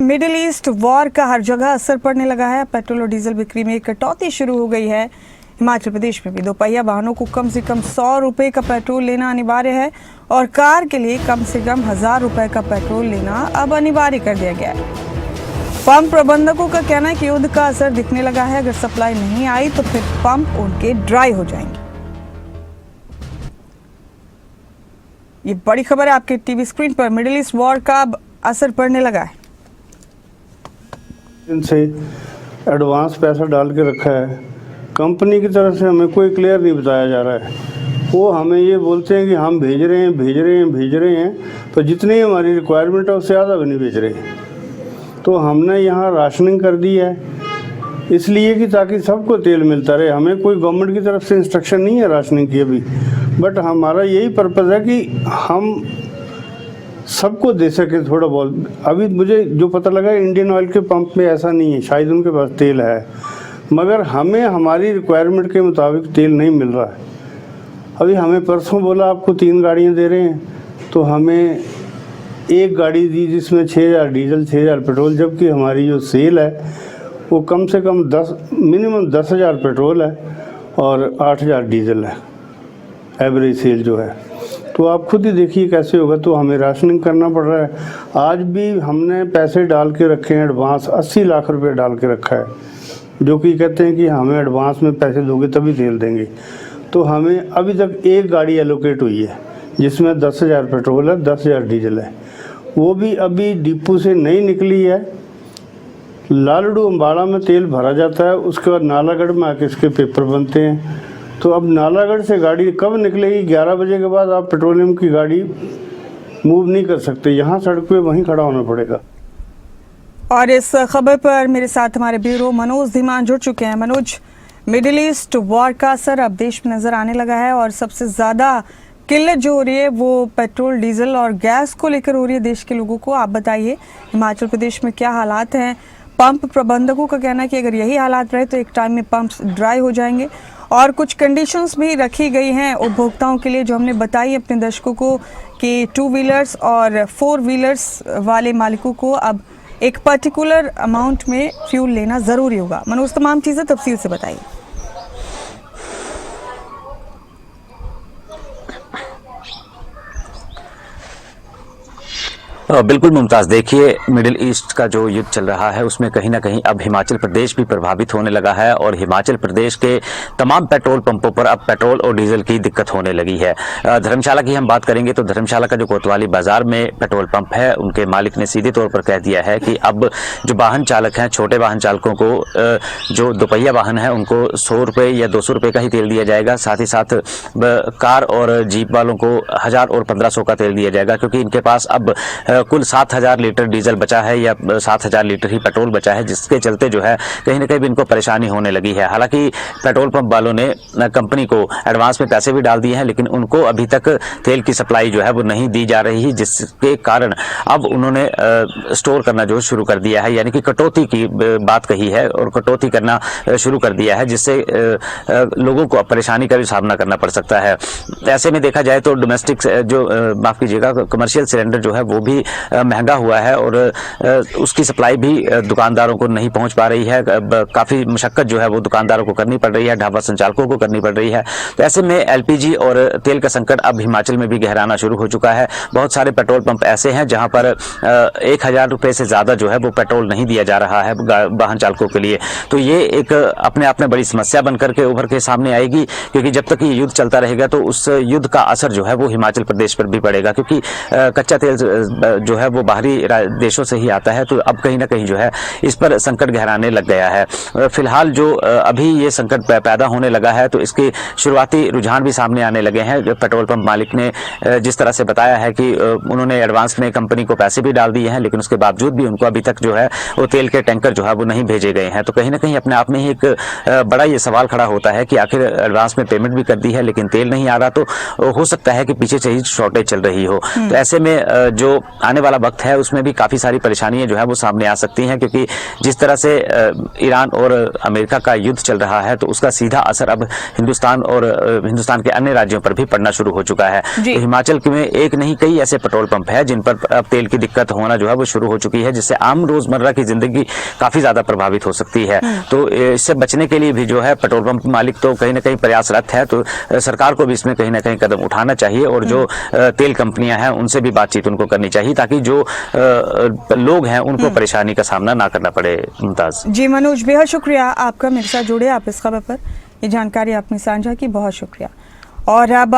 Middle east war का हर जगह असर पड़ने लगा है। पेट्रोल और डीजल बिक्री में कटौती शुरू हो गई है। हिमाचल प्रदेश में भी दोपहिया वाहनों को कम से कम 100 रुपये का पेट्रोल लेना अनिवार्य है और कार के लिए कम से कम 1000 रुपये का पेट्रोल लेना अब अनिवार्य कर दिया गया है। पंप प्रबंधकों का कहना है कि युद्ध का असर दिखने लगा है। अगर सप्लाई नहीं आई तो फिर पंप उनके ड्राई हो जाएंगे। ये बड़ी खबर है आपके टीवी स्क्रीन पर। मिडिल ईस्ट वॉर का असर पड़ने लगा है। इनसे एडवांस पैसा डाल के रखा है। कंपनी की तरफ से हमें कोई क्लियर नहीं बताया जा रहा है। वो हमें ये बोलते हैं कि हम भेज रहे हैं, तो जितनी हमारी रिक्वायरमेंट है उससे ज़्यादा भी नहीं भेज रहे। तो हमने यहाँ राशनिंग कर दी है इसलिए कि ताकि सबको तेल मिलता रहे। हमें कोई गवर्नमेंट की तरफ से इंस्ट्रक्शन नहीं है राशनिंग की अभी, बट हमारा यही पर्पज़ है कि हम सबको दे सके थोड़ा बहुत। अभी मुझे जो पता लगा इंडियन ऑयल के पंप में ऐसा नहीं है, शायद उनके पास तेल है, मगर हमें हमारी रिक्वायरमेंट के मुताबिक तेल नहीं मिल रहा है। अभी हमें परसों बोला आपको 3 गाड़ियाँ दे रहे हैं, तो हमें एक गाड़ी दी जिसमें 6000 डीजल 6000 पेट्रोल, जबकि हमारी जो सेल है वो कम से कम मिनिमम 10,000 पेट्रोल है और 8000 डीजल है एवरेज सेल जो है। तो आप खुद ही देखिए कैसे होगा। तो हमें राशनिंग करना पड़ रहा है। आज भी हमने पैसे डाल के रखे हैं एडवांस, 80 लाख रुपए डाल के रखा है, जो कि कहते हैं कि हमें एडवांस में पैसे दोगे तभी तेल देंगे। तो हमें अभी तक एक गाड़ी एलोकेट हुई है जिसमें 10,000 पेट्रोल है 10,000 डीजल है, वो भी अभी डिपो से नहीं निकली है। लालड़ू अम्बाड़ा में तेल भरा जाता है, उसके बाद नालागढ़ में आके इसके पेपर बनते हैं। तो अब नालागढ़ से गाड़ी कब निकलेगी? 11 बजे के बाद आप पेट्रोलियम की गाड़ी मूव नहीं कर सकते, यहाँ सड़क पे वहीं खड़ा होना पड़ेगा। और इस खबर पर मेरे साथ हमारे ब्यूरो मनोज धीमान जुड़ चुके हैं। मनोज, मिडिल ईस्ट वॉर का असर अब देश में नजर आने लगा है और सबसे ज्यादा किल्लत जो हो रही है वो पेट्रोल डीजल और गैस को लेकर हो रही है देश के लोगों को। आप बताइए हिमाचल प्रदेश में क्या हालात हैं? पंप प्रबंधकों का कहना है कि अगर यही हालात रहे तो एक टाइम में पंप्स ड्राई हो जाएंगे और कुछ कंडीशंस भी रखी गई हैं उपभोक्ताओं के लिए जो हमने बताई अपने दर्शकों को कि 2 व्हीलर्स और 4 व्हीलर्स वाले मालिकों को अब एक पर्टिकुलर अमाउंट में फ्यूल लेना ज़रूरी होगा। मनोज, तमाम चीज़ें तफसील से बताइए। बिल्कुल मुमताज़, देखिए मिडिल ईस्ट का जो युद्ध चल रहा है उसमें कहीं ना कहीं अब हिमाचल प्रदेश भी प्रभावित होने लगा है और हिमाचल प्रदेश के तमाम पेट्रोल पंपों पर अब पेट्रोल और डीजल की दिक्कत होने लगी है। धर्मशाला की हम बात करेंगे तो धर्मशाला का जो कोतवाली बाजार में पेट्रोल पंप है उनके मालिक ने सीधे तौर पर कह दिया है कि अब जो वाहन चालक हैं, छोटे वाहन चालकों को जो दोपहिया वाहन है उनको 100 रुपये या 200 रुपये का ही तेल दिया जाएगा। साथ ही साथ कार और जीप वालों को 1000 और 1500 का तेल दिया जाएगा, क्योंकि इनके पास अब कुल 7000 लीटर डीजल बचा है या 7000 लीटर ही पेट्रोल बचा है, जिसके चलते जो है कहीं ना कहीं भी इनको परेशानी होने लगी है। हालांकि पेट्रोल पंप वालों ने कंपनी को एडवांस में पैसे भी डाल दिए हैं, लेकिन उनको अभी तक तेल की सप्लाई जो है वो नहीं दी जा रही है, जिसके कारण अब उन्होंने स्टोर करना जो शुरू कर दिया है, यानी कि कटौती की बात कही है और कटौती करना शुरू कर दिया है, जिससे लोगों को परेशानी का भी सामना करना पड़ सकता है। ऐसे में देखा जाए तो डोमेस्टिक जो माफ कीजिएगा कमर्शियल सिलेंडर जो है वो भी महंगा हुआ है और उसकी सप्लाई भी दुकानदारों को नहीं पहुंच पा रही है। काफ़ी मशक्कत जो है वो दुकानदारों को करनी पड़ रही है, ढाबा संचालकों को करनी पड़ रही है। तो ऐसे में एलपीजी और तेल का संकट अब हिमाचल में भी गहराना शुरू हो चुका है। बहुत सारे पेट्रोल पंप ऐसे हैं जहां पर 1000 रुपये से ज़्यादा जो है वो पेट्रोल नहीं दिया जा रहा है वाहन चालकों के लिए। तो ये एक अपने आप में बड़ी समस्या बनकर के उभर के सामने आएगी, क्योंकि जब तक ये युद्ध चलता रहेगा तो उस युद्ध का असर जो है वो हिमाचल प्रदेश पर भी पड़ेगा, क्योंकि कच्चा तेल जो है वो बाहरी देशों से ही आता है। तो अब कहीं ना कहीं जो है इस पर संकट गहराने लग गया है। फिलहाल जो अभी ये संकट पैदा होने लगा है तो इसके शुरुआती रुझान भी सामने आने लगे हैं। पेट्रोल पंप मालिक ने जिस तरह से बताया है कि उन्होंने एडवांस में कंपनी को पैसे भी डाल दिए हैं, लेकिन उसके बावजूद भी उनको अभी तक जो है वो तेल के टैंकर जो है वो नहीं भेजे गए हैं। तो कहीं ना कहीं अपने आप में ही एक बड़ा ये सवाल खड़ा होता है कि आखिर एडवांस में पेमेंट भी कर दी है लेकिन तेल नहीं आ रहा, तो हो सकता है कि पीछे से ही शॉर्टेज चल रही हो। तो ऐसे में जो आने वाला वक्त है उसमें भी काफ़ी सारी परेशानियां जो है वो सामने आ सकती हैं, क्योंकि जिस तरह से ईरान और अमेरिका का युद्ध चल रहा है तो उसका सीधा असर अब हिंदुस्तान और हिंदुस्तान के अन्य राज्यों पर भी पड़ना शुरू हो चुका है। जी। तो हिमाचल में एक नहीं कई ऐसे पेट्रोल पंप है जिन पर अब तेल की दिक्कत होना जो है वो शुरू हो चुकी है, जिससे आम रोजमर्रा की जिंदगी काफी ज्यादा प्रभावित हो सकती है। तो इससे बचने के लिए भी जो है पेट्रोल पंप मालिक तो कहीं ना कहीं प्रयासरत है, तो सरकार को भी इसमें कहीं ना कहीं कदम उठाना चाहिए और जो तेल कंपनियां हैं उनसे भी बातचीत उनको करनी चाहिए, ताकि जो लोग हैं उनको परेशानी का सामना ना करना पड़े। मुमताज जी मनोज, बेहद शुक्रिया आपका मेरे साथ जुड़े, आप इस खबर पर ये जानकारी आपने साझा की, बहुत शुक्रिया। और अब